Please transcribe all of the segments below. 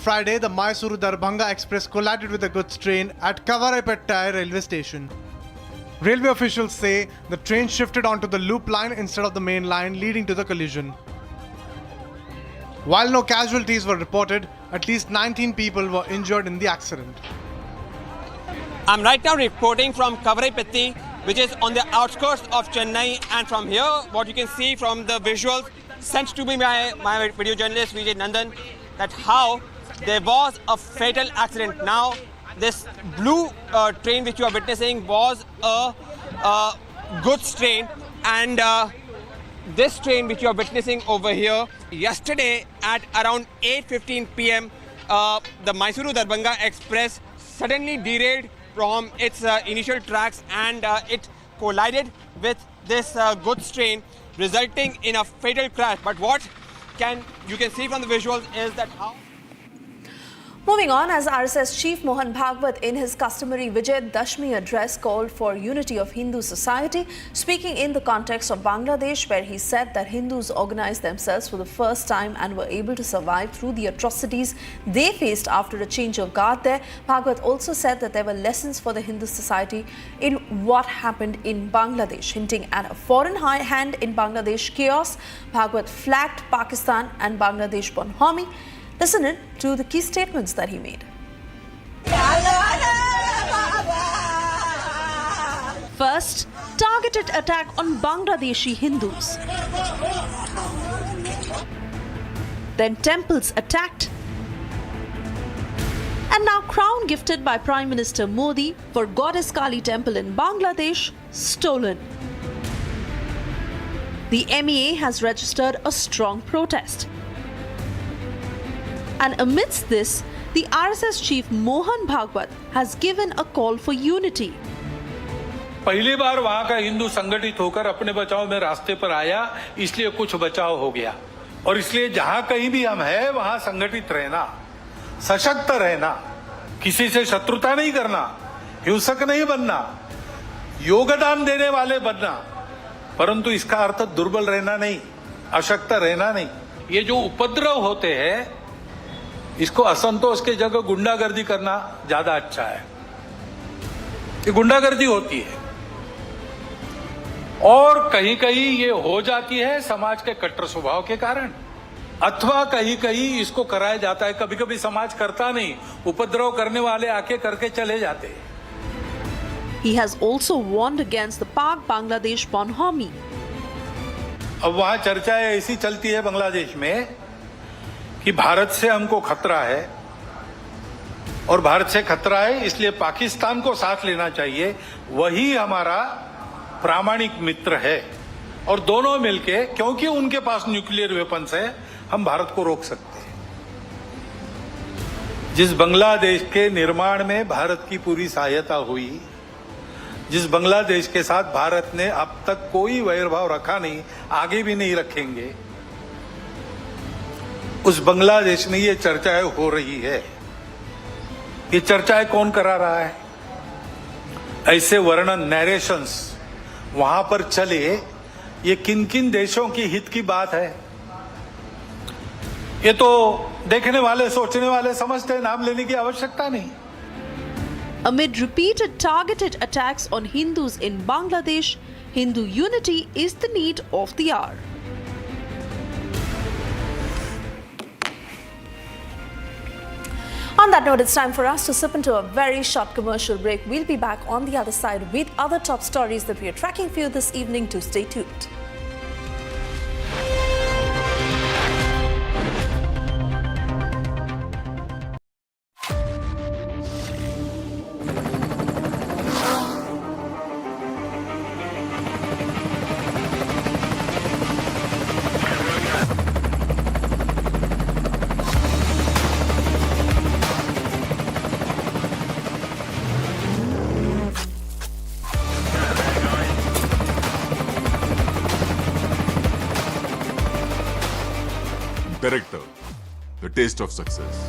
Friday, the Mysore-Darbhanga Express collided with a goods train at Kavaraipatta railway station. Railway officials say the train shifted onto the loop line instead of the main line, leading to the collision. While no casualties were reported, at least 19 people were injured in the accident. I'm right now reporting from Kavaraipatta, which is on the outskirts of Chennai, and from here, what you can see from the visuals sent to me by my video journalist Vijay Nandan, that how there was a fatal accident. Now, this blue train which you are witnessing was a goods train, and this train which you are witnessing over here, yesterday at around 8:15 p.m., the Mysuru-Darbhanga Express suddenly derailed from its initial tracks, and it collided with this goods train, resulting in a fatal crash. But what you can see from the visuals is that how... Moving on, as RSS Chief Mohan Bhagwat in his customary Vijay Dashmi address called for unity of Hindu society, speaking in the context of Bangladesh, where he said that Hindus organized themselves for the first time and were able to survive through the atrocities they faced after a change of guard there. Bhagwat also said that there were lessons for the Hindu society in what happened in Bangladesh, hinting at a foreign hand in Bangladesh chaos. Bhagwat flagged Pakistan and Bangladesh bonhomie. Listen in to the key statements that he made. First, targeted attack on Bangladeshi Hindus. Then temples attacked. And now crown gifted by Prime Minister Modi for Goddess Kali temple in Bangladesh stolen. The MEA has registered a strong protest. And amidst this, the RSS chief Mohan Bhagwat has given a call for unity. पहली बार वहां का हिंदू संगठित होकर अपने बचाव में रास्ते पर आया, इसलिए कुछ बचाव हो गया। और इसलिए जहां कहीं भी हम हैं, वहां संगठित रहना, सशक्त रहना, किसी से शत्रुता नहीं करना, हिंसक नहीं बनना, योगदान देने वाले बनना, परंतु इसका अर्थ दुर्बल रहना नहीं, अशक्त रहना नहीं। ये जो उपद्रव होते हैं, इसको असंतोष के जगह गुंडागर्दी करना ज्यादा अच्छा है। ये गुंडागर्दी होती है और कहीं कहीं ये हो जाती है समाज के कट्टर स्वभाव के कारण, अथवा कहीं कहीं इसको कराया जाता है। कभी कभी समाज करता नहीं, उपद्रव करने वाले आके करके चले जाते हैं। He has also warned against the Pak-Bangladesh bonhomie. अब वहां चर्चाएं ऐसी चलती है बांग्लादेश में कि भारत से हमको खतरा है और भारत से खतरा है इसलिए पाकिस्तान को साथ लेना चाहिए, वही हमारा प्रामाणिक मित्र है और दोनों मिलके, क्योंकि उनके पास न्यूक्लियर वेपन्स है, हम भारत को रोक सकते हैं। जिस बांग्लादेश के निर्माण में भारत की पूरी सहायता हुई, जिस बांग्लादेश के साथ भारत ने अब तक कोई वैरभाव रखा नहीं, आगे भी नहीं रखेंगे, उस बांग्लादेश में ये चर्चाएं हो रही है। ये चर्चाएं कौन करा रहा है? ऐसे वर्णन, नैरेशंस वहां पर चले, ये किन किन देशों की हित की बात है? ये तो देखने वाले, सोचने वाले समझते हैं, नाम लेने की आवश्यकता नहीं। Amid repeated targeted attacks on Hindus in Bangladesh, Hindu unity is the need of the hour. On that note, it's time for us to slip into a very short commercial break. We'll be back on the other side with other top stories that we are tracking for you this evening. To stay tuned. Director, the taste of success.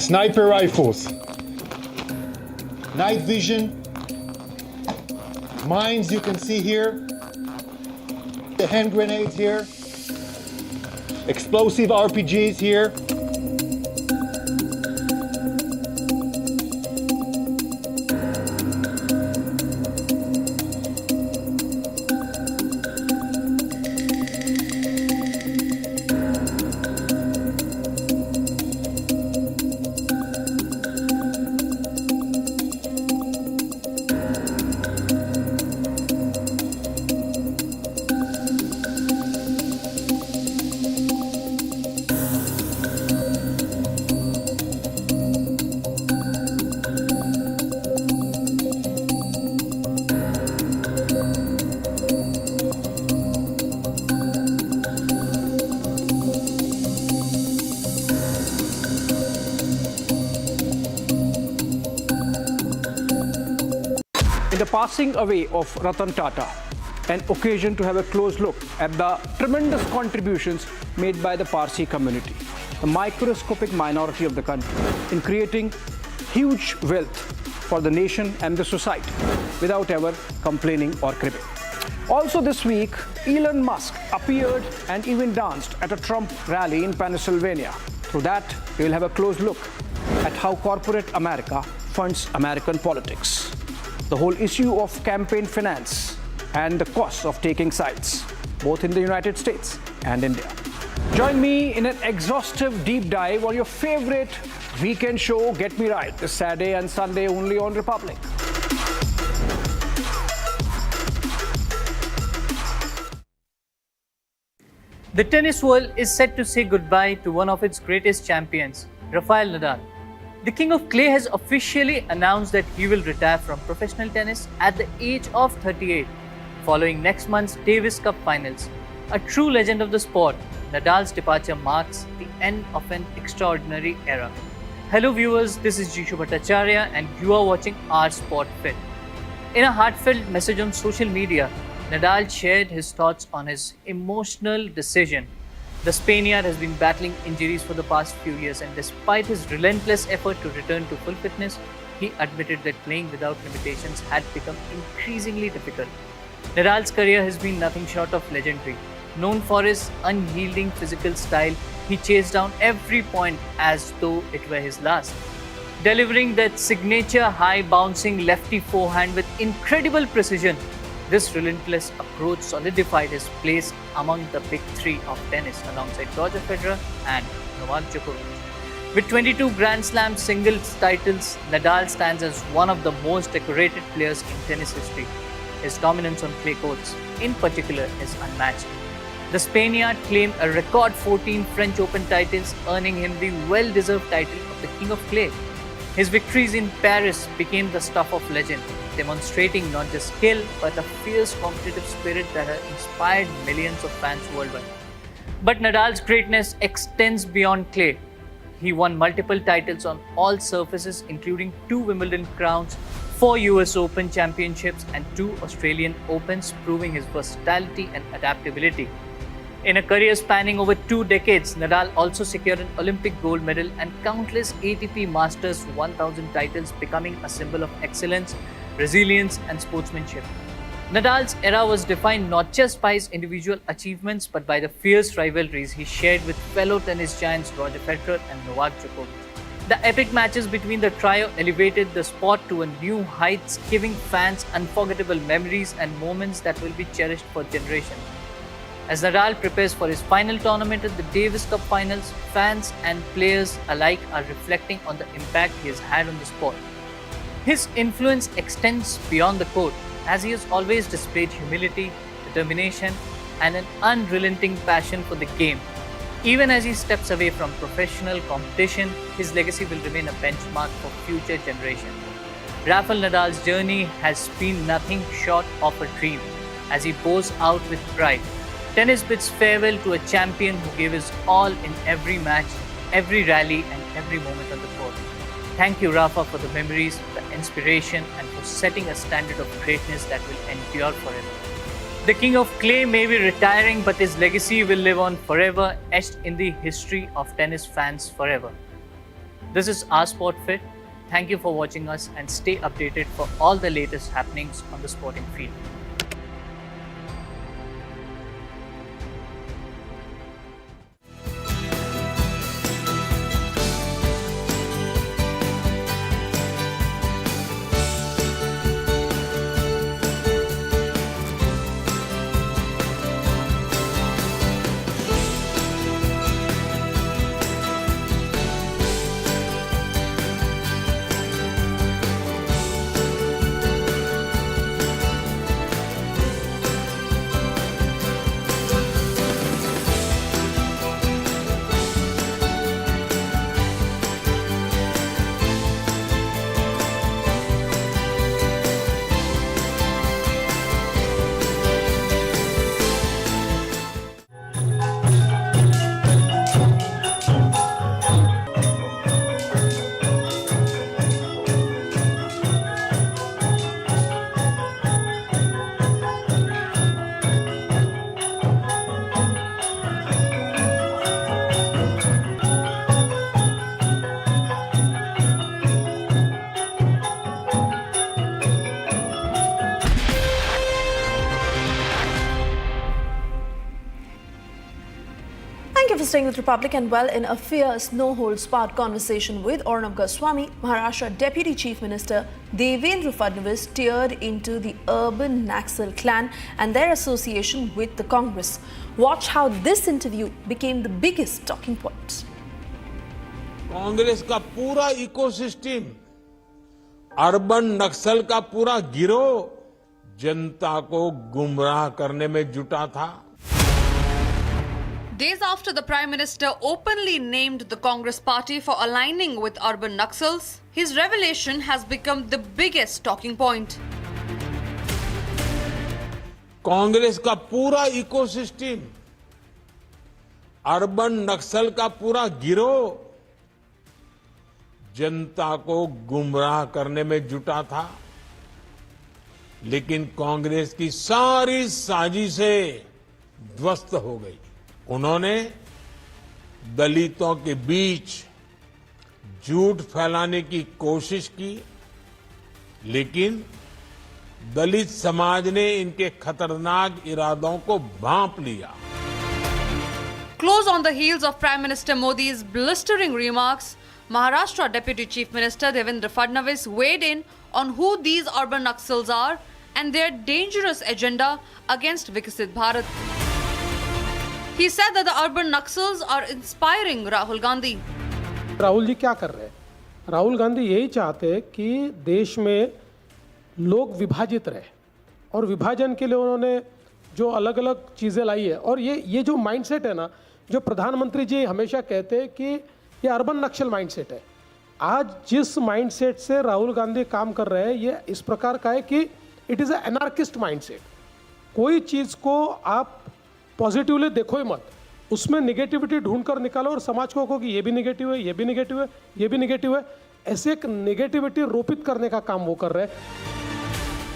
sniper rifles, night vision, mines you can see here, the hand grenades here, explosive RPGs here. In the passing away of Ratan Tata, an occasion to have a close look at the tremendous contributions made by the Parsi community, the microscopic minority of the country, in creating huge wealth for the nation and the society without ever complaining or cribbing. Also this week, Elon Musk appeared and even danced at a Trump rally in Pennsylvania. Through that, we will have a close look at how corporate America funds American politics, the whole issue of campaign finance and the costs of taking sides, both in the United States and India. Join me in an exhaustive deep dive on your favorite weekend show, Get Me Right, this Saturday and Sunday only on Republic. The tennis world is set to say goodbye to one of its greatest champions, Rafael Nadal. The King of Clay has officially announced that he will retire from professional tennis at the age of 38, following next month's Davis Cup finals. A true legend of the sport, Nadal's departure marks the end of an extraordinary era. Hello viewers, this is Jishu Bhattacharya and you are watching our Sport Fit. In a heartfelt message on social media, Nadal shared his thoughts on his emotional decision. The Spaniard has been battling injuries for the past few years, and despite his relentless effort to return to full fitness, he admitted that playing without limitations had become increasingly difficult. Nadal's career has been nothing short of legendary. Known for his unyielding physical style, he chased down every point as though it were his last. Delivering that signature high-bouncing lefty forehand with incredible precision, this relentless approach solidified his place among the big three of tennis alongside Roger Federer and Novak Djokovic. With 22 Grand Slam singles titles, Nadal stands as one of the most decorated players in tennis history. His dominance on clay courts, in particular, is unmatched. The Spaniard claimed a record 14 French Open titles, earning him the well-deserved title of the King of Clay. His victories in Paris became the stuff of legend, demonstrating not just skill but a fierce competitive spirit that has inspired millions of fans worldwide. But Nadal's greatness extends beyond clay. He won multiple titles on all surfaces, including 2 Wimbledon crowns, 4 US Open championships and 2 Australian Opens, proving his versatility and adaptability. In a career spanning over 2 decades, Nadal also secured an Olympic gold medal and countless ATP Masters 1000 titles, becoming a symbol of excellence, resilience and sportsmanship. Nadal's era was defined not just by his individual achievements but by the fierce rivalries he shared with fellow tennis giants Roger Federer and Novak Djokovic. The epic matches between the trio elevated the sport to a new heights, giving fans unforgettable memories and moments that will be cherished for generations. As Nadal prepares for his final tournament at the Davis Cup finals, fans and players alike are reflecting on the impact he has had on the sport. His influence extends beyond the court, as he has always displayed humility, determination, and an unrelenting passion for the game. Even as he steps away from professional competition, his legacy will remain a benchmark for future generations. Rafael Nadal's journey has been nothing short of a dream, as he bows out with pride. Tennis bids farewell to a champion who gave his all in every match, every rally, and every moment on the court. Thank you, Rafa, for the memories, the inspiration, and for setting a standard of greatness that will endure forever. The King of Clay may be retiring, but his legacy will live on forever, etched in the history of tennis fans forever. This is our Sport Fit. Thank you for watching us and stay updated for all the latest happenings on the sporting field. Thank you for staying with Republic, and well, in a fierce, no-holds-barred conversation with Arnab Goswami, Maharashtra Deputy Chief Minister Devendra Fadnavis teared into the urban Naxal clan and their association with the Congress. Watch how this interview became the biggest talking point. Congress का पूरा ecosystem, urban नक्सल का पूरा गिरोह जनता को गुमराह करने में जुटा था. Days after the Prime Minister openly named the Congress party for aligning with urban Naxals, his revelation has become the biggest talking point. Congress का पूरा इकोसिस्टम, अर्बन नक्सल का पूरा गिरोह जनता को गुमराह करने में जुटा था. लेकिन कांग्रेस की सारी साजिशें ध्वस्त हो गई. उन्होंने दलितों के बीच झूठ फैलाने की कोशिश की, लेकिन दलित समाज ने इनके खतरनाक इरादों को भांप लिया. Close on the heels of Prime Minister Modi's blistering remarks, Maharashtra Deputy Chief Minister Devendra Fadnavis weighed in on who these urban Naxals are and their dangerous agenda against Viksit Bharat. He said that the urban Naxals are inspiring Rahul Gandhi. Rahul ji क्या कर रहे हैं? राहुल गांधी यही चाहते हैं कि देश में लोग विभाजित रहे, और विभाजन के लिए उन्होंने जो अलग अलग चीज़ें लाई है. और ये जो माइंडसेट है ना, जो प्रधानमंत्री जी हमेशा कहते हैं कि ये अर्बन नक्सल माइंडसेट है. आज जिस माइंडसेट से राहुल गांधी काम कर रहे हैं, ये इस प्रकार का है कि it is a anarchist mindset. कोई चीज़ को आप पॉजिटिवली देखो ही मत, उसमें नेगेटिविटी ढूंढ कर निकालो और समाज को कहो कि ये भी नेगेटिव है, ये भी नेगेटिव है, ये भी नेगेटिव है. ऐसे एक नेगेटिविटी रोपित करने का काम वो कर रहे हैं.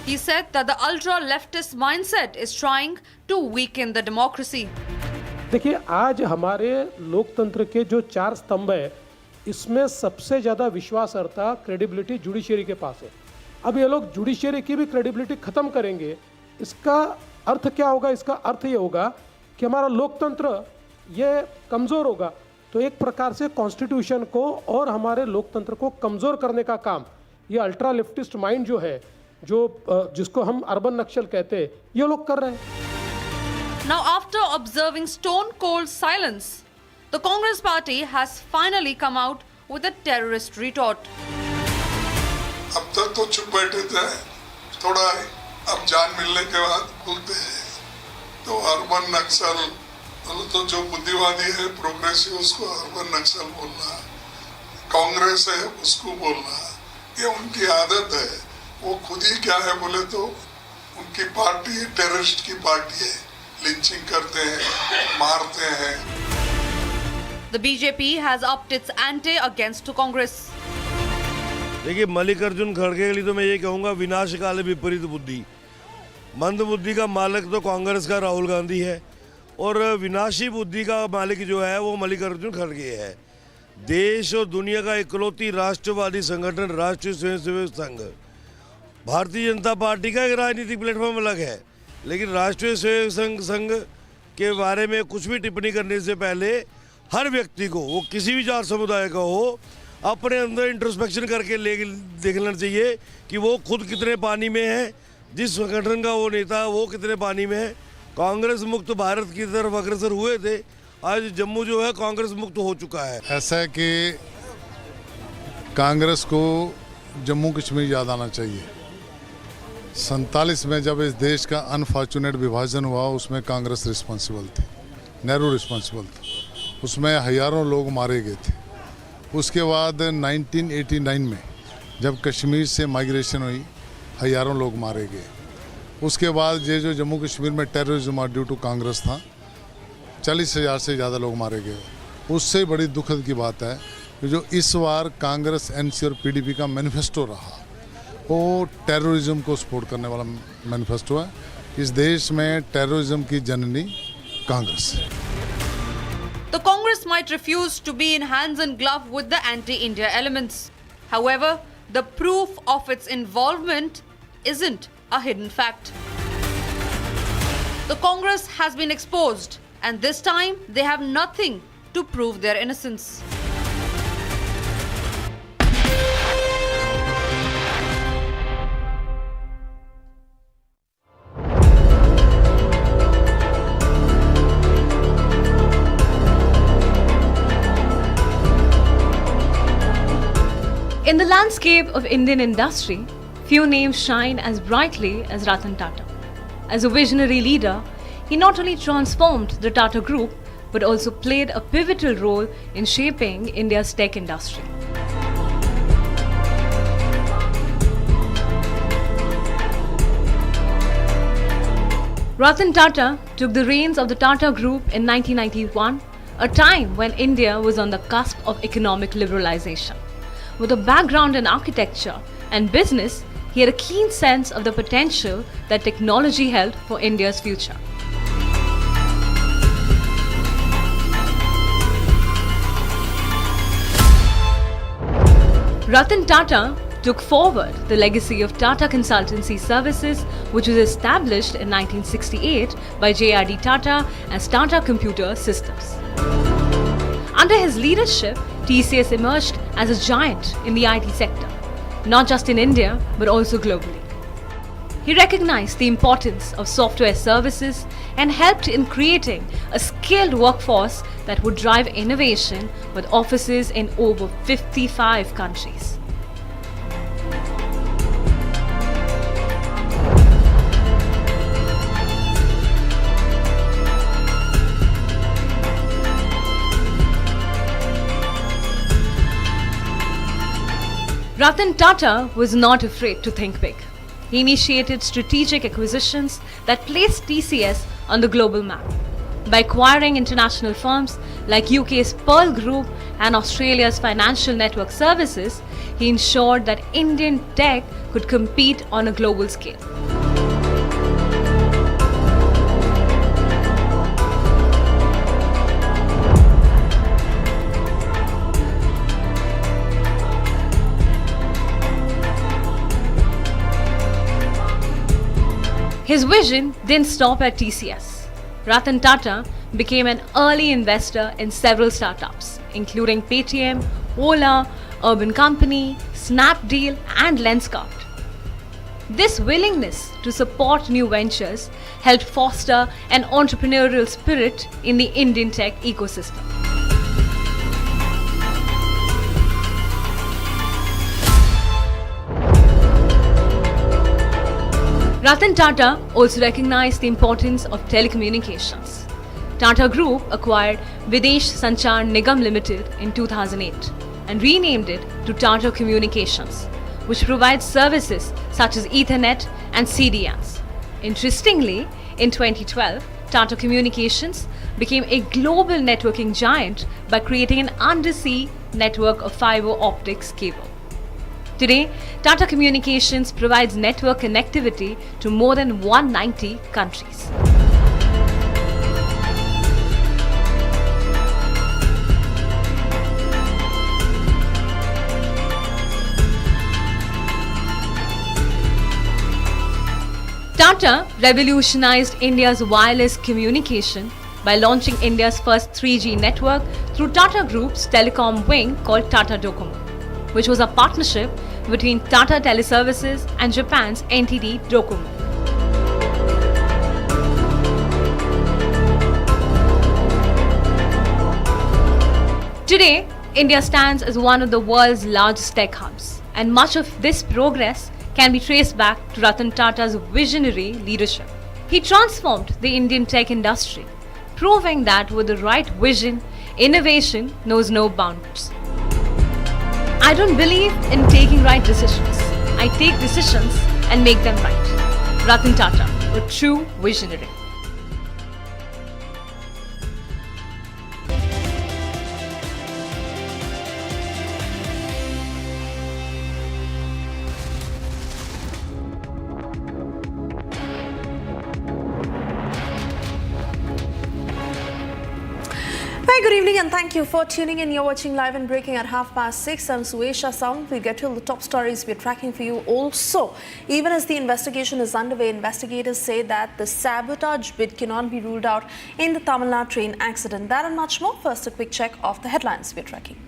He said that the ultra-leftist mindset is trying to weaken the democracy. देखिए, आज हमारे लोकतंत्र के जो 4 स्तंभ है, इसमें सबसे ज़्यादा विश्वासार्हता, क्रेडिबिलिटी जुडिशियरी के पास है. अब ये लोग जुडिशियरी की भी क्रेडिबिलिटी खत्म करेंगे. इसका अर्थ क्या होगा? इसका अर्थ ये होगा कि हमारा लोकतंत्र ये कमज़ोर होगा. तो एक प्रकार से कॉन्स्टिट्यूशन को और हमारे लोकतंत्र को कमज़ोर करने का काम ये अल्ट्रा लेफ्टिस्ट माइंड जो है, जिसको हम अर्बन नक्सल कहते हैं, ये लोग कर रहे हैं. Now, after observing stone-cold silence, the Congress party has finally come out with a terrorist retort. अब तक तो चुप बैठे थे, थोड़ा अब जान मिलने के बाद बोलते हैं. तो अर्बन नक्सल तो जो बुद्धिवादी है, प्रोग्रेसिव, उसको अर्बन नक्सल बोलना, कांग्रेस है उसको बोलना, ये उनकी आदत है. वो खुद ही क्या है बोले तो उनकी पार्टी टेररिस्ट की पार्टी है. लिंचिंग करते हैं, मारते हैं. The BJP has upped its ante against Congress. देखिए, मल्लिकार्जुन खड़गे के लिए तो मैं ये कहूँगा, विनाश काल विपरीत बुद्धि. मंद बुद्धि का मालिक तो कांग्रेस का राहुल गांधी है, और विनाशी बुद्धि का मालिक जो है वो मल्लिकार्जुन खड़गे है. देश और दुनिया का इकलौती राष्ट्रवादी संगठन राष्ट्रीय स्वयंसेवक संघ। भारतीय जनता पार्टी का एक राजनीतिक प्लेटफॉर्म अलग है, लेकिन राष्ट्रीय स्वयंसेवक संघ के बारे में कुछ भी टिप्पणी करने से पहले हर व्यक्ति को, वो किसी भी जात समुदाय का हो, अपने अंदर इंट्रोस्पेक्शन करके देखना चाहिए कि वो खुद कितने पानी में है, जिस संगठन का वो नेता वो कितने पानी में है। कांग्रेस मुक्त भारत की तरफ अग्रसर हुए थे, आज जम्मू जो है कांग्रेस मुक्त हो चुका है। ऐसा है कि कांग्रेस को जम्मू कश्मीर याद आना चाहिए। 47 में जब इस देश का अनफॉर्चुनेट विभाजन हुआ, उसमें कांग्रेस रिस्पॉन्सिबल थी, नेहरू रिस्पॉन्सिबल थे, उसमें हजारों लोग मारे गए थे। उसके बाद 1989 में जब कश्मीर से माइग्रेशन हुई, हजारों लोग मारे गए। उसके बाद ये जो जम्मू कश्मीर में टेररिज्म और ड्यू टू कांग्रेस था, 40,000 से ज़्यादा लोग मारे गए। उससे बड़ी दुखद की बात है कि जो इस बार कांग्रेस, एनसी और पीडीपी का मैनिफेस्टो रहा, वो टेररिज्म को सपोर्ट करने वाला मैनिफेस्टो है। इस देश में टेररिज्म की जननी कांग्रेस है। The Congress might refuse to be in hands and glove with the anti-India elements. However, the proof of its involvement isn't a hidden fact. The Congress has been exposed, and this time they have nothing to prove their innocence. In the landscape of Indian industry, few names shine as brightly as Ratan Tata. As a visionary leader, he not only transformed the Tata Group, but also played a pivotal role in shaping India's tech industry. Ratan Tata took the reins of the Tata Group in 1991, a time when India was on the cusp of economic liberalization. With a background in architecture and business, he had a keen sense of the potential that technology held for India's future. Ratan Tata took forward the legacy of Tata Consultancy Services, which was established in 1968 by JRD Tata as Tata Computer Systems. Under his leadership, TCS emerged as a giant in the IT sector, not just in India but also globally. He recognized the importance of software services and helped in creating a skilled workforce that would drive innovation with offices in over 55 countries. Ratan Tata was not afraid to think big. He initiated strategic acquisitions that placed TCS on the global map. By acquiring international firms like UK's Pearl Group and Australia's Financial Network Services, he ensured that Indian tech could compete on a global scale. His vision didn't stop at TCS. Ratan Tata became an early investor in several startups, including Paytm, Ola, Urban Company, Snapdeal, and Lenskart. This willingness to support new ventures helped foster an entrepreneurial spirit in the Indian tech ecosystem. Ratan Tata also recognized the importance of telecommunications. Tata Group acquired Videsh Sanchar Nigam Limited in 2008 and renamed it to Tata Communications, which provides services such as Ethernet and CDNs. Interestingly, in 2012, Tata Communications became a global networking giant by creating an undersea network of fiber optics cable. Today, Tata Communications provides network connectivity to more than 190 countries. Tata revolutionized India's wireless communication by launching India's first 3G network through Tata Group's telecom wing called Tata Docomo, which was a partnership between Tata Teleservices and Japan's NTT Docomo. Today, India stands as one of the world's largest tech hubs, and much of this progress can be traced back to Ratan Tata's visionary leadership. He transformed the Indian tech industry, proving that with the right vision, innovation knows no bounds. I don't believe in taking right decisions. I take decisions and make them right. Ratan Tata, a true visionary. Good evening and thank you for tuning in. You're watching Live and Breaking at 6:30. I'm Suesha Sound. We'll get to all the top stories we're tracking for you also. Even as the investigation is underway, investigators say that the sabotage bid cannot be ruled out in the Tamil Nadu train accident. That and much more. First, a quick check of the headlines we're tracking.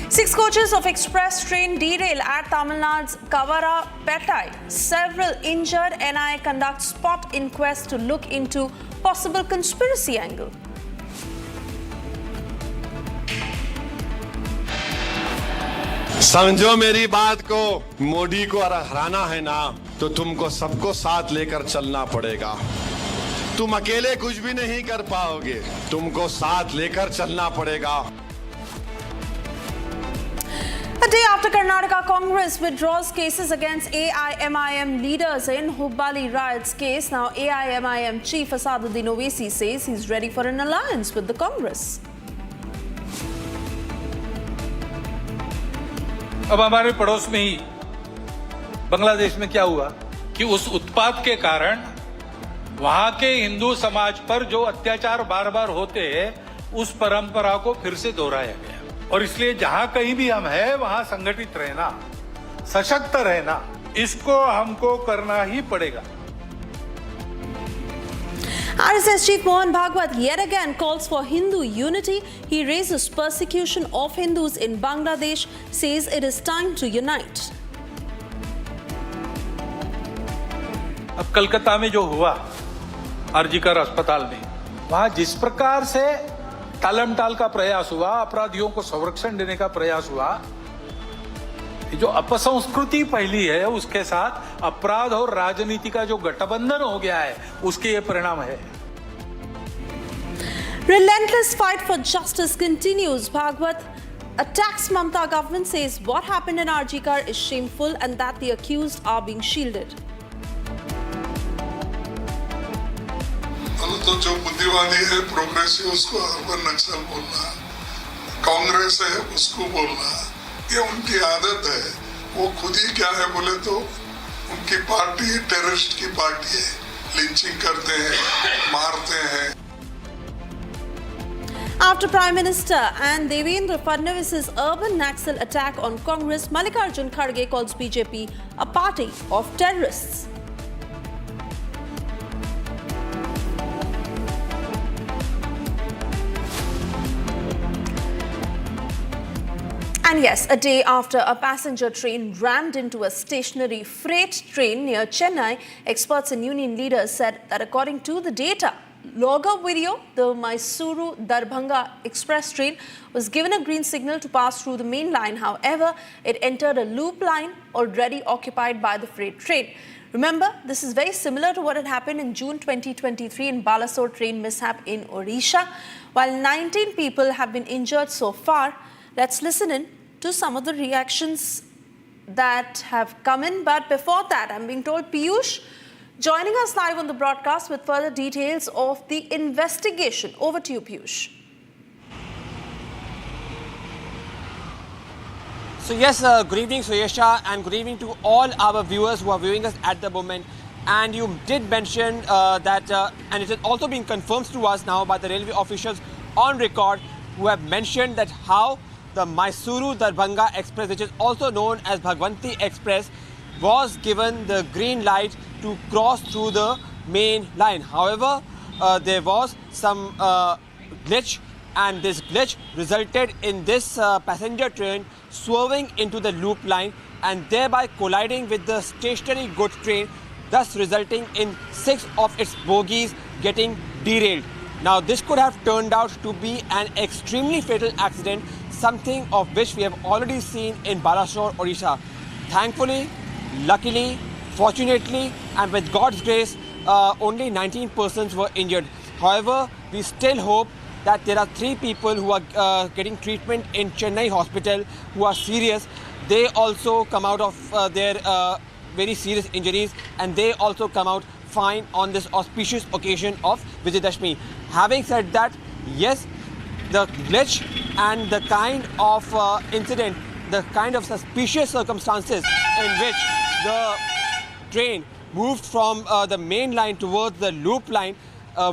6 coaches of express train derail at Tamil Nadu's Kavarapettai. Several injured. NIA conducts spot inquest to look into possible conspiracy angle. समझो मेरी बात को, मोदी को हराना है ना तो तुमको सबको साथ लेकर चलना पड़ेगा. तुम अकेले कुछ भी नहीं कर पाओगे, तुमको साथ लेकर चलना पड़ेगा. A day after Karnataka Congress withdraws cases against AIMIM leaders in Hubbali riots case, now AIMIM chief Asaduddin Owaisi says he's ready for an alliance with the Congress. अब हमारे पड़ोस में ही बांग्लादेश में क्या हुआ कि उस उत्पात के कारण वहां के हिंदू समाज पर जो अत्याचार बार बार होते हैं, उस परंपरा को फिर से दोहराया गया. और इसलिए जहां कहीं भी हम हैं वहां संगठित रहना, सशक्त रहना, इसको हमको करना ही पड़ेगा. RSS Chief Mohan Bhagwat yet again calls for Hindu unity. He raises persecution of Hindus in Bangladesh, says it is time to unite. अब कलकत्ता में जो हुआ आरजीकर अस्पताल में, वहां जिस प्रकार से टालम टाल का प्रयास हुआ, अपराधियों को संरक्षण देने का प्रयास हुआ, जो अपसंस्कृति फैली है उसके साथ अपराध और राजनीति का जो गठबंधन हो गया है, उसके ये परिणाम है. Relentless fight for justice continues. Bhagwat attacks Mamata government, says what happened in RG is shameful and that the accused are being shielded. तो जो बुद्धिवादी है, प्रोग्रेसिव, उसको अर्बन नक्सल बोलना, कांग्रेस है उसको बोलना, ये उनकी आदत है. वो खुद ही क्या है बोले तो उनकी पार्टी टेररिस्ट की पार्टी है. लिंचिंग करते हैं, मारते हैं. After Prime Minister and Devendra Fadnavis's urban Naxal attack on Congress, Mallikarjun Kharge calls BJP a party of terrorists. And yes, a day after a passenger train rammed into a stationary freight train near Chennai, experts and union leaders said that according to the data logger video, the Mysore Darbhanga express train was given a green signal to pass through the main line. However, it entered a loop line already occupied by the freight train. Remember, this is very similar to what had happened in June 2023 in Balasore train mishap in Odisha. While 19 people have been injured so far, let's listen in to some of the reactions that have come in. But before that, I'm being told Piyush joining us live on the broadcast with further details of the investigation. Over to you, Piyush. So yes, good evening Suesha, and good evening to all our viewers who are viewing us at the moment. And you did mention that, and it has also been confirmed to us now by the railway officials on record, who have mentioned that how the Mysuru Darbhanga Express, which is also known as Bhagwanti Express, was given the green light to cross through the main line. However, there was some glitch, and this glitch resulted in this passenger train swerving into the loop line and thereby colliding with the stationary goods train, thus resulting in 6 of its bogies getting derailed. Now, this could have turned out to be an extremely fatal accident, something of which we have already seen in Balasore, Odisha. Thankfully, luckily, fortunately, and with God's grace, only 19 persons were injured. However, we still hope that there are 3 people who are getting treatment in Chennai hospital who are serious. They also come out of their very serious injuries, and they also come out fine on this auspicious occasion of Vijayadashmi. Having said that, yes, the glitch and the kind of incident, the kind of suspicious circumstances in which the train moved from the main line towards the loop line,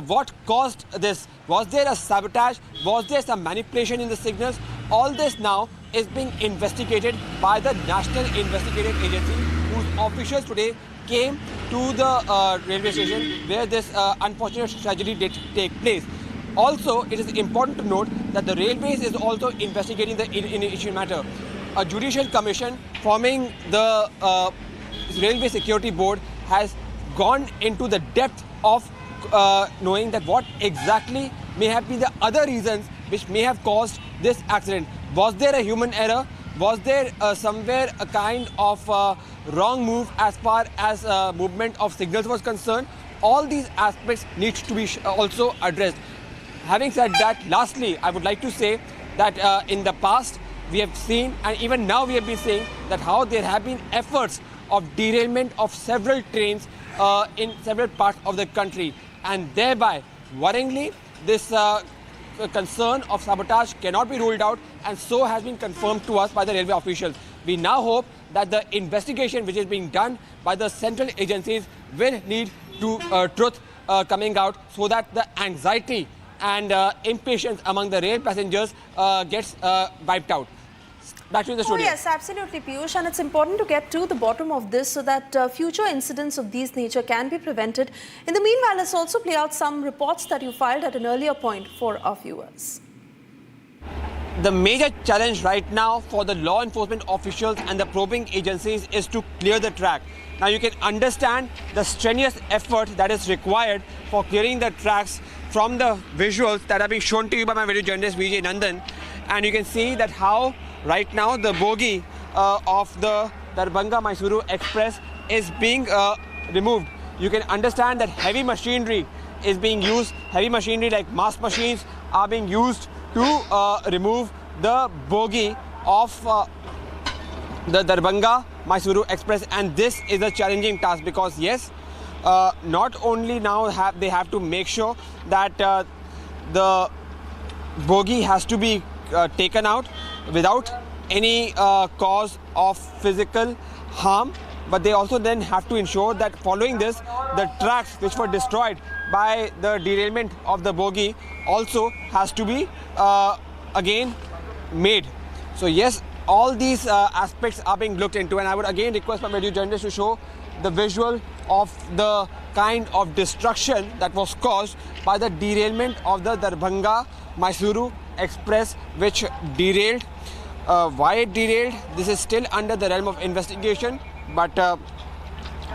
what caused this? Was there a sabotage? Was there some manipulation in the signals? All this now is being investigated by the National Investigative Agency, whose officials today came to the railway station where this unfortunate tragedy did take place. Also, it is important to note that the railways is also investigating the initial matter. A judicial commission forming the Railway Security Board has gone into the depth of knowing that what exactly may have been the other reasons which may have caused this accident. Was there a human error? Was there somewhere a kind of wrong move as far as movement of signals was concerned? All these aspects need to be also addressed. Having said that, lastly, I would like to say that in the past we have seen, and even now we have been seeing, that how there have been efforts of derailment of several trains in several parts of the country, and thereby, worryingly, this concern of sabotage cannot be ruled out, and so has been confirmed to us by the railway officials. We now hope that the investigation which is being done by the central agencies will lead to truth coming out, so that the anxiety and impatience among the rail passengers gets wiped out. Back to the studio. Oh yes, absolutely, Piyush, and it's important to get to the bottom of this so that future incidents of these nature can be prevented. In the meanwhile, let's also play out some reports that you filed at an earlier point for our viewers. The major challenge right now for the law enforcement officials and the probing agencies is to clear the track. Now you can understand the strenuous effort that is required for clearing the tracks from the visuals that are being shown to you by my video journalist Vijay Nandan, and you can see that how right now the bogie of the Darbhanga Mysuru Express is being removed. You can understand that heavy machinery is being used. Heavy machinery like mass machines are being used to remove the bogie of the Darbhanga Mysuru Express, and this is a challenging task because yes, not only now they have to make sure that the bogie has to be taken out without any cause of physical harm, but they also then have to ensure that following this, the tracks which were destroyed by the derailment of the bogie also has to be again made. So yes, all these aspects are being looked into, and I would again request my video journalist to show the visual of the kind of destruction that was caused by the derailment of the Darbhanga Mysuru Express, which derailed. Why it derailed, this is still under the realm of investigation, but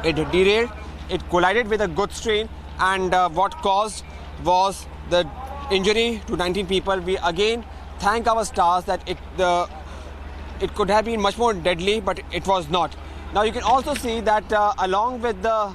it derailed, it collided with a goods train, and what caused was the injury to 19 people. We again thank our stars that it could have been much more deadly, but it was not. Now you can also see that along with the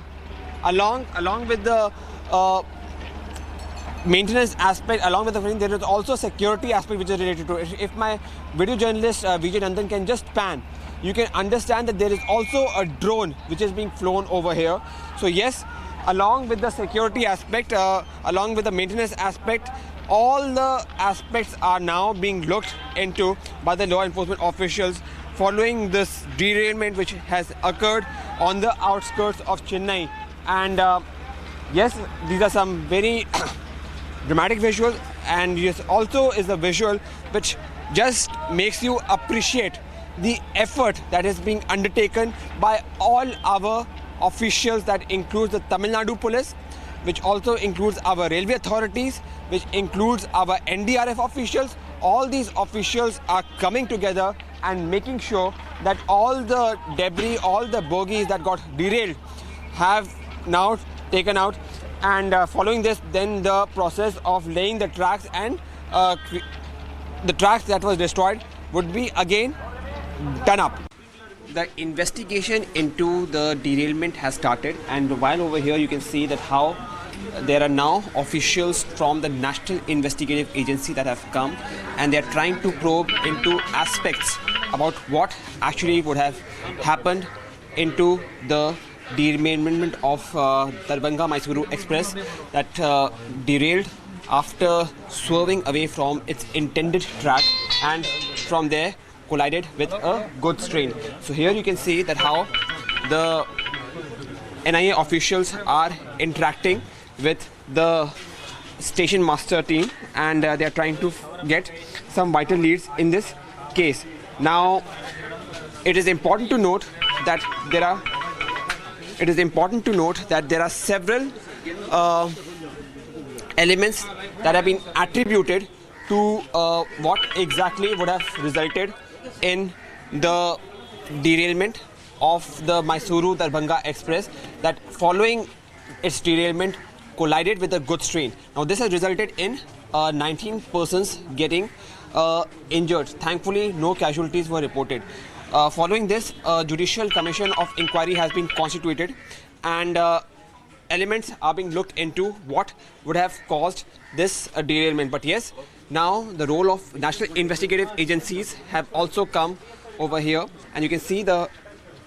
maintenance aspect, along with the there is also security aspect which is related to it. If my video journalist Vijay Nandan can just pan, you can understand that there is also a drone which is being flown over here. So yes, along with the security aspect, along with the maintenance aspect, all the aspects are now being looked into by the law enforcement officials following this derailment which has occurred on the outskirts of Chennai. And yes, these are some very dramatic visuals, and yes, also is a visual which just makes you appreciate the effort that is being undertaken by all our officials, that includes the Tamil Nadu police, which also includes our railway authorities, which includes our NDRF officials. All these officials are coming together and making sure that all the debris, all the bogies that got derailed have now taken out, and following this, then the process of laying the tracks and the tracks that was destroyed would be again done up. The investigation into the derailment has started, and while over here you can see that how there are now officials from the National Investigative Agency that have come, and they are trying to probe into aspects about what actually would have happened into the derailment of Darbhanga Mysore Express that derailed after swerving away from its intended track, and from there collided with a goods train. So here you can see that how the NIA officials are interacting with the station master team, and they are trying to get some vital leads in this case. Now, it is important to note that there are several elements that have been attributed to what exactly would have resulted in the derailment of the Mysuru Darbhanga Express, that following its derailment collided with a goods train. Now this has resulted in 19 persons getting injured. Thankfully, no casualties were reported. Following this, a judicial commission of inquiry has been constituted, and elements are being looked into what would have caused this derailment. But yes, now the role of national investigative agencies have also come over here, and you can see the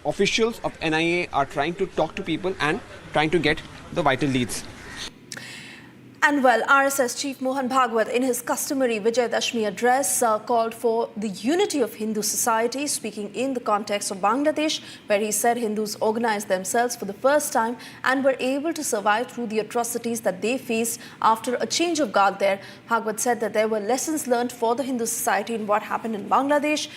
officials of NIA are trying to talk to people and trying to get the vital leads. And well, RSS Chief Mohan Bhagwat, in his customary Vijay Dashmi address, called for the unity of Hindu society, speaking in the context of Bangladesh, where he said Hindus organized themselves for the first time and were able to survive through the atrocities that they faced after a change of guard there. Bhagwat said that there were lessons learned for the Hindu society in what happened in Bangladesh.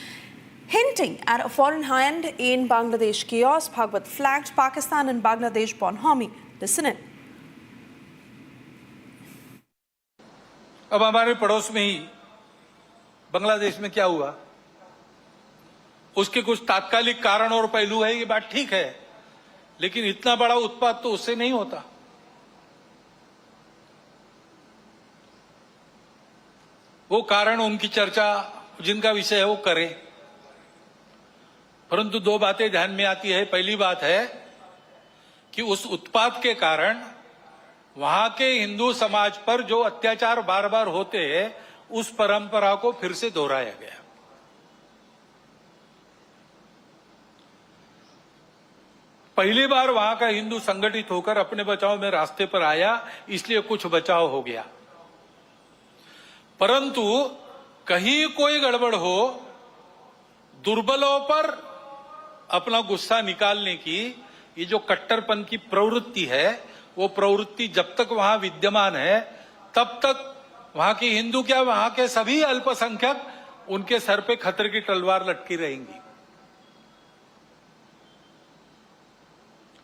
Hinting at a foreign hand in Bangladesh chaos, Bhagwat flagged Pakistan and Bangladesh bonhomie. Listen in. अब हमारे पड़ोस में ही बांग्लादेश में क्या हुआ, उसके कुछ तात्कालिक कारण और पहलू है, ये बात ठीक है, लेकिन इतना बड़ा उत्पात तो उससे नहीं होता। वो कारण उनकी चर्चा जिनका विषय है वो करें, परंतु दो बातें ध्यान में आती है। पहली बात है कि उस उत्पात के कारण वहां के हिंदू समाज पर जो अत्याचार बार बार होते हैं, उस परंपरा को फिर से दोहराया गया। पहली बार वहां का हिंदू संगठित होकर अपने बचाव में रास्ते पर आया, इसलिए कुछ बचाव हो गया, परंतु कहीं कोई गड़बड़ हो, दुर्बलों पर अपना गुस्सा निकालने की ये जो कट्टरपन की प्रवृत्ति है, वो प्रवृत्ति जब तक वहां विद्यमान है, तब तक वहां के हिंदू क्या, वहां के सभी अल्पसंख्यक, उनके सर पे खतरे की तलवार लटकी रहेंगी।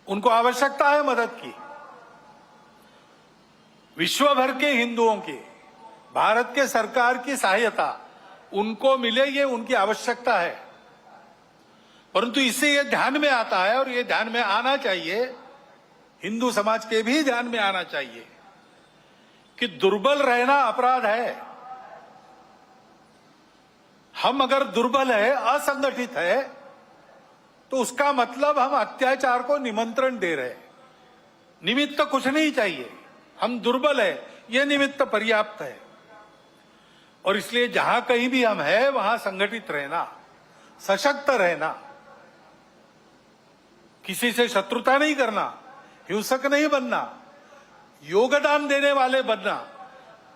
उनको आवश्यकता है मदद की। विश्व भर के हिंदुओं की, भारत के सरकार की सहायता उनको मिले, ये उनकी आवश्यकता है। परंतु इससे ये ध्यान में आता है, और ये ध्यान में आना चाहिए, हिंदू समाज के भी ध्यान में आना चाहिए कि दुर्बल रहना अपराध है। हम अगर दुर्बल है, असंगठित है, तो उसका मतलब हम अत्याचार को निमंत्रण दे रहे हैं। निमित्त कुछ नहीं चाहिए, हम दुर्बल है, यह निमित्त पर्याप्त है। और इसलिए जहां कहीं भी हम हैं, वहां संगठित रहना, सशक्त रहना, किसी से शत्रुता नहीं करना, हिंसक नहीं बनना, योगदान देने वाले बनना,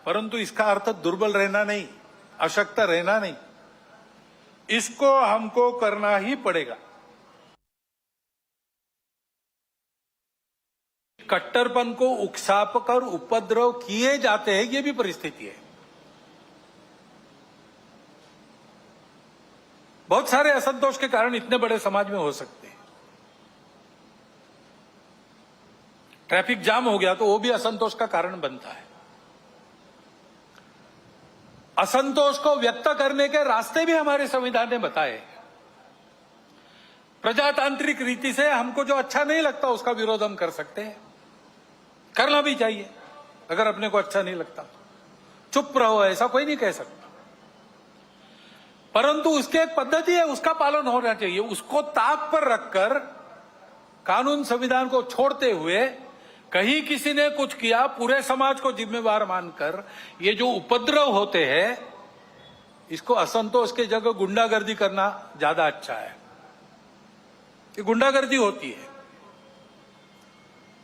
परंतु इसका अर्थ दुर्बल रहना नहीं, अशक्त रहना नहीं। इसको हमको करना ही पड़ेगा। कट्टरपन को उकसाप कर उपद्रव किए जाते हैं, ये भी परिस्थिति है। बहुत सारे असंतोष के कारण इतने बड़े समाज में हो सकते हैं। ट्रैफिक जाम हो गया तो वो भी असंतोष का कारण बनता है। असंतोष को व्यक्त करने के रास्ते भी हमारे संविधान ने बताए। प्रजातांत्रिक रीति से हमको जो अच्छा नहीं लगता उसका विरोध हम कर सकते हैं, करना भी चाहिए। अगर अपने को अच्छा नहीं लगता चुप रहो, ऐसा कोई नहीं कह सकता, परंतु उसकी एक पद्धति है, उसका पालन होना चाहिए। उसको ताक पर रखकर कानून संविधान को छोड़ते हुए कहीं किसी ने कुछ किया, पूरे समाज को जिम्मेवार मानकर ये जो उपद्रव होते हैं, इसको असंतोष के जगह गुंडागर्दी करना ज्यादा अच्छा है। ये गुंडागर्दी होती है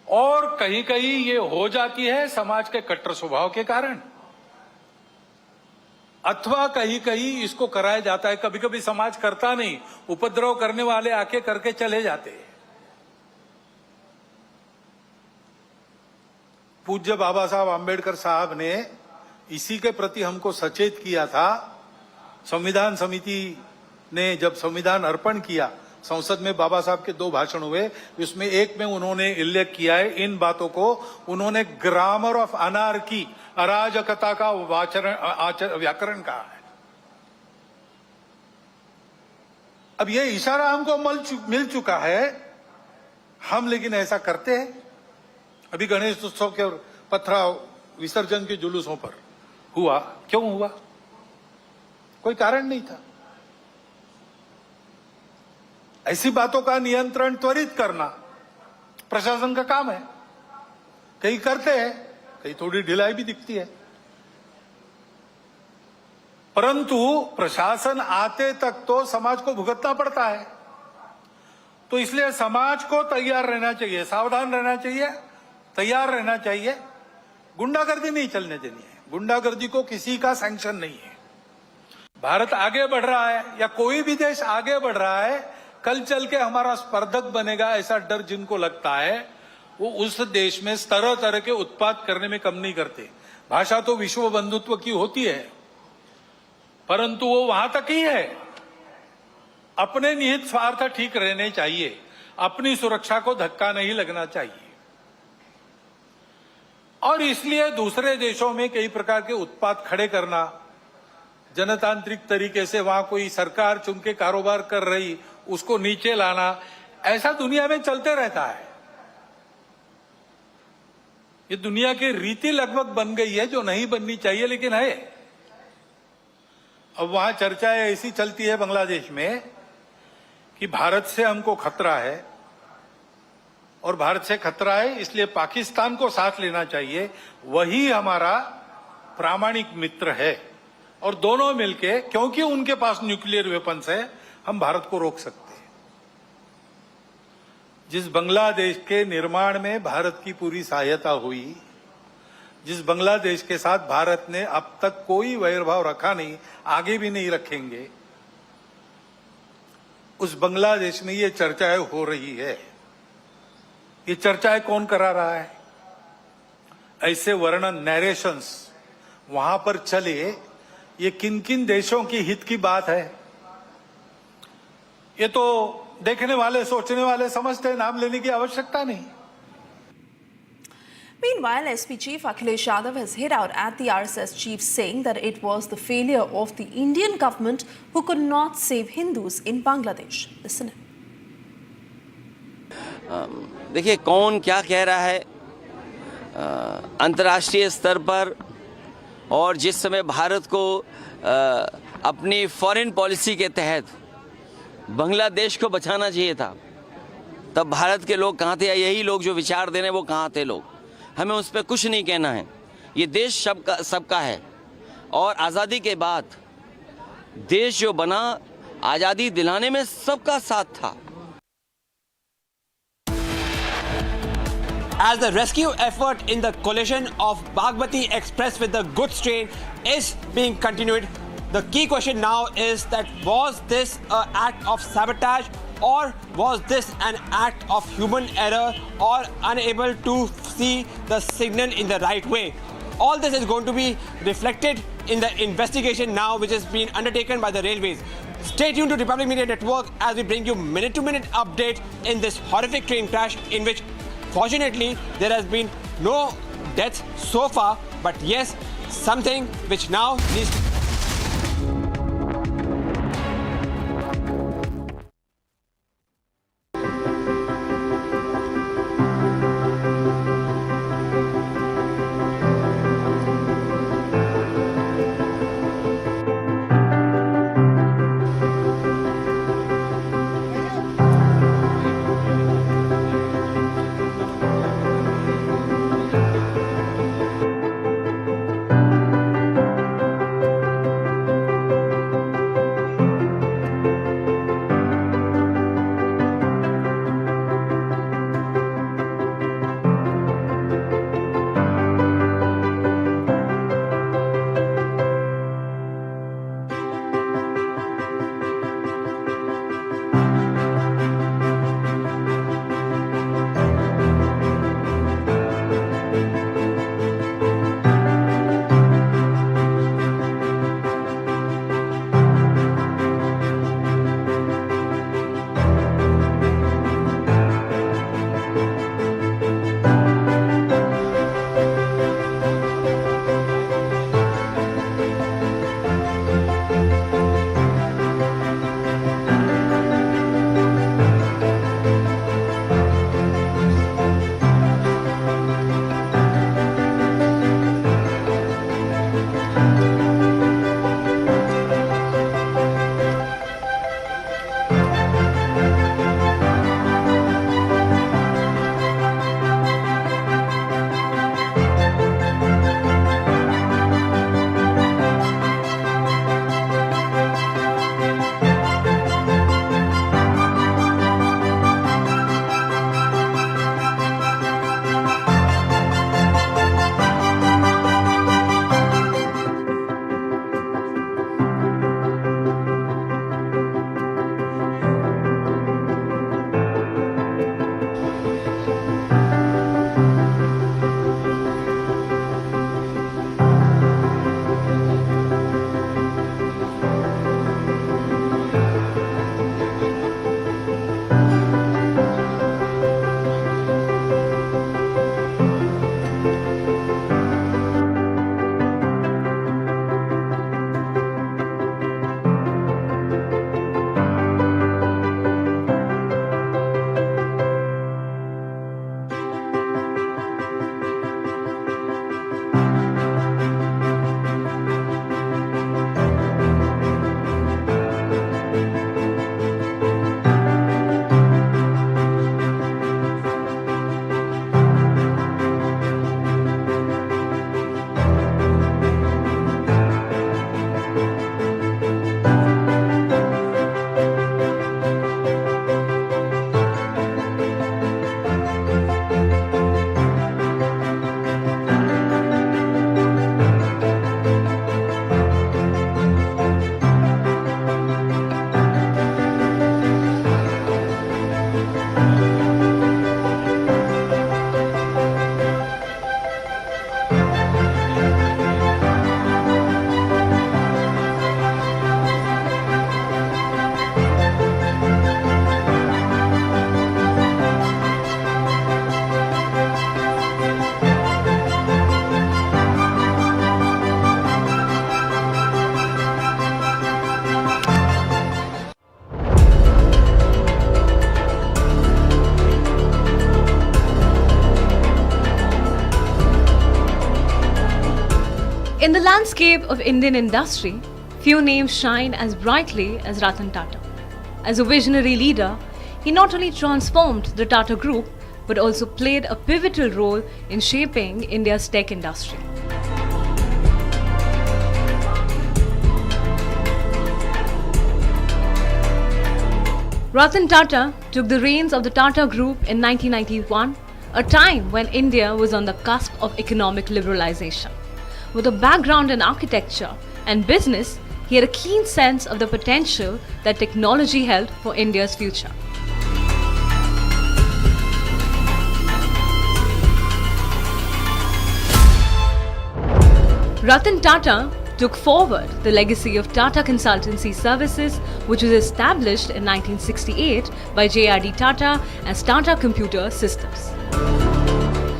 और कहीं कहीं ये हो जाती है समाज के कट्टर स्वभाव के कारण, अथवा कहीं कहीं इसको कराया जाता है। कभी कभी समाज करता नहीं, उपद्रव करने वाले आके करके चले जाते हैं। पूज्य बाबा साहब आंबेडकर साहब ने इसी के प्रति हमको सचेत किया था। संविधान समिति ने जब संविधान अर्पण किया, संसद में बाबा साहब के 2 भाषण हुए, उसमें एक में उन्होंने उल्लेख किया है इन बातों को। उन्होंने ग्रामर ऑफ अनार्की, अराजकता का व्याकरण कहा है। अब ये इशारा हमको मिल चुका है, हम लेकिन ऐसा करते हैं। अभी गणेश उत्सव के पथराव विसर्जन के जुलूसों पर हुआ, क्यों हुआ? कोई कारण नहीं था। ऐसी बातों का नियंत्रण त्वरित करना प्रशासन का काम है। कहीं करते हैं, कहीं थोड़ी ढिलाई भी दिखती है, परंतु प्रशासन आते तक तो समाज को भुगतना पड़ता है। तो इसलिए समाज को तैयार रहना चाहिए, सावधान रहना चाहिए, तैयार रहना चाहिए। गुंडागर्दी नहीं चलने देनी है। गुंडागर्दी को किसी का सैंक्शन नहीं है। भारत आगे बढ़ रहा है या कोई भी देश आगे बढ़ रहा है, कल चल के हमारा स्पर्धक बनेगा, ऐसा डर जिनको लगता है, वो उस देश में तरह तरह के उत्पाद करने में कम नहीं करते। भाषा तो विश्व बंधुत्व की होती है, परंतु वो वहां तक ही है। अपने निहित स्वार्थ ठीक रहने चाहिए, अपनी सुरक्षा को धक्का नहीं लगना चाहिए। और इसलिए दूसरे देशों में कई प्रकार के उत्पाद खड़े करना, जनतांत्रिक तरीके से वहां कोई सरकार चुन के कारोबार कर रही, उसको नीचे लाना, ऐसा दुनिया में चलते रहता है। ये दुनिया की रीति लगभग बन गई है, जो नहीं बननी चाहिए लेकिन है। अब वहां चर्चाएं ऐसी चलती है बांग्लादेश में कि भारत से हमको खतरा है, और भारत से खतरा है इसलिए पाकिस्तान को साथ लेना चाहिए, वही हमारा प्रामाणिक मित्र है। और दोनों मिलके, क्योंकि उनके पास न्यूक्लियर वेपन्स है, हम भारत को रोक सकते हैं। जिस बांग्लादेश के निर्माण में भारत की पूरी सहायता हुई, जिस बांग्लादेश के साथ भारत ने अब तक कोई वैरभाव रखा नहीं, आगे भी नहीं रखेंगे, उस बांग्लादेश में ये चर्चाएं हो रही है। ये चर्चाएं कौन करा रहा है? ऐसे वर्णन, नैरेशंस वहां पर चले, ये किन किन देशों की हित की बात है? ये तो देखने वाले, सोचने वाले समझते हैं, नाम लेने की आवश्यकता नहीं। Meanwhile, SP Chief Akhilesh Yadav has hit out at the RSS chief, saying that it was the failure of the Indian government who could not save Hindus in Bangladesh. Listen in. देखिए, कौन क्या कह रहा है अंतर्राष्ट्रीय स्तर पर, और जिस समय भारत को अपनी फॉरेन पॉलिसी के तहत बांग्लादेश को बचाना चाहिए था, तब भारत के लोग कहाँ थे, या यही लोग जो विचार दे रहे हैं वो कहाँ थे लोग? हमें उस पर कुछ नहीं कहना है। ये देश सबका है, और आज़ादी के बाद देश जो बना, आज़ादी दिलाने में सबका साथ था। As the rescue effort in the collision of Bagmati Express with the goods train is being continued, the key question now is that was this an act of sabotage, or was this an act of human error, or unable to see the signal in the right way? All this is going to be reflected in the investigation now, which is being undertaken by the railways. Stay tuned to Republic Media Network as we bring you minute-to-minute update in this horrific train crash in which, fortunately, there has been no deaths so far, but yes, something which now needs to... In the landscape of Indian industry, few names shine as brightly as Ratan Tata. As a visionary leader, he not only transformed the Tata Group but also played a pivotal role in shaping India's tech industry. Ratan Tata took the reins of the Tata Group in 1991, a time when India was on the cusp of economic liberalization. With a background in architecture and business, he had a keen sense of the potential that technology held for India's future. Ratan Tata took forward the legacy of Tata Consultancy Services, which was established in 1968 by JRD Tata as Tata Computer Systems.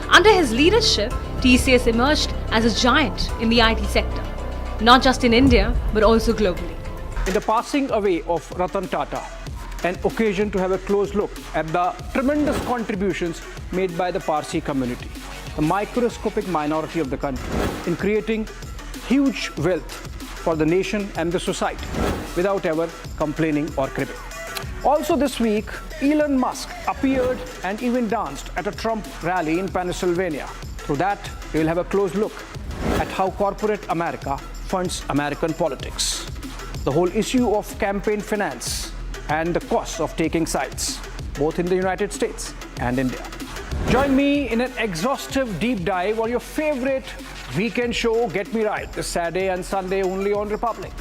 Under his leadership, TCS emerged as a giant in the IT sector, not just in India but also globally. In the passing away of Ratan Tata, an occasion to have a close look at the tremendous contributions made by the Parsi community, the microscopic minority of the country, in creating huge wealth for the nation and the society without ever complaining or cribbing. Also this week, Elon Musk appeared and even danced at a Trump rally in Pennsylvania. Through that, we will have a close look at how corporate America funds American politics, the whole issue of campaign finance, and the costs of taking sides, both in the United States and India. Join me in an exhaustive deep dive on your favorite weekend show, Get Me Right, this Saturday and Sunday only on Republic.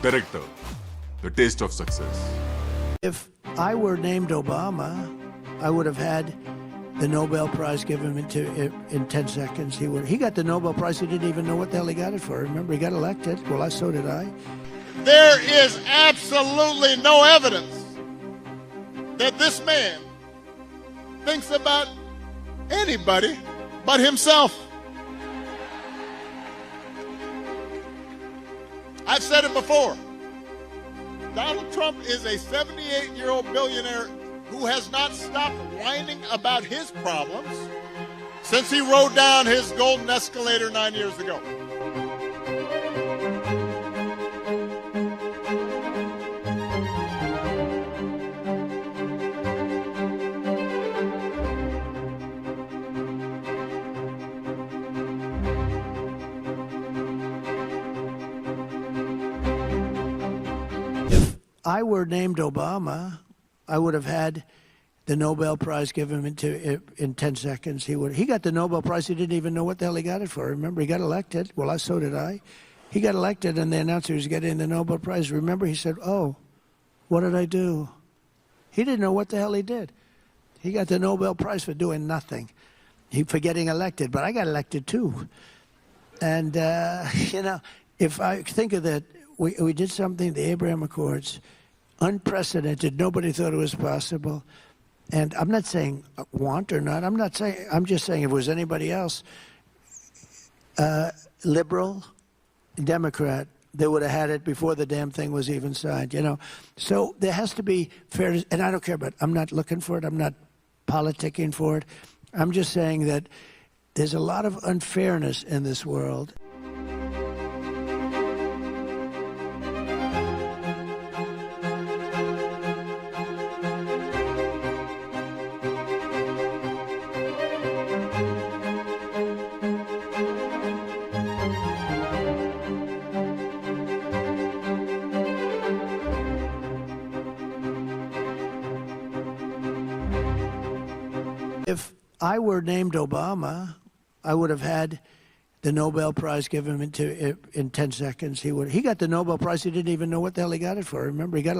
Director, The Taste of Success. If I were named Obama, I would have had the Nobel Prize given in 10 seconds. He got the Nobel Prize. He didn't even know what the hell he got it for. Remember, he got elected. Well, so did I. There is absolutely no evidence that this man thinks about anybody but himself. I've said it before. Donald Trump is a 78-year-old billionaire who has not stopped whining about his problems since he rode down his golden escalator 9 years ago. I were named Obama, I would have had the Nobel Prize given in 10 seconds. He got the Nobel Prize. He didn't even know what the hell he got it for. Remember, he got elected. Well, so did I. He got elected, and they announced he was getting the Nobel Prize. Remember, he said, "Oh, what did I do?" He didn't know what the hell he did. He got the Nobel Prize for doing nothing. For getting elected, but I got elected too. And if I think of that, we did something, the Abraham Accords, unprecedented. Nobody thought it was possible. And I'm not saying want or not. I'm just saying if it was anybody else, liberal, Democrat, they would have had it before the damn thing was even signed, So there has to be fairness, and I don't care, but I'm not looking for it. I'm not politicking for it. I'm just saying that there's a lot of unfairness in this world. If I were named Obama, I would have had the Nobel Prize given in 10 seconds. He got the Nobel Prize. He didn't even know what the hell he got it for. Remember, he got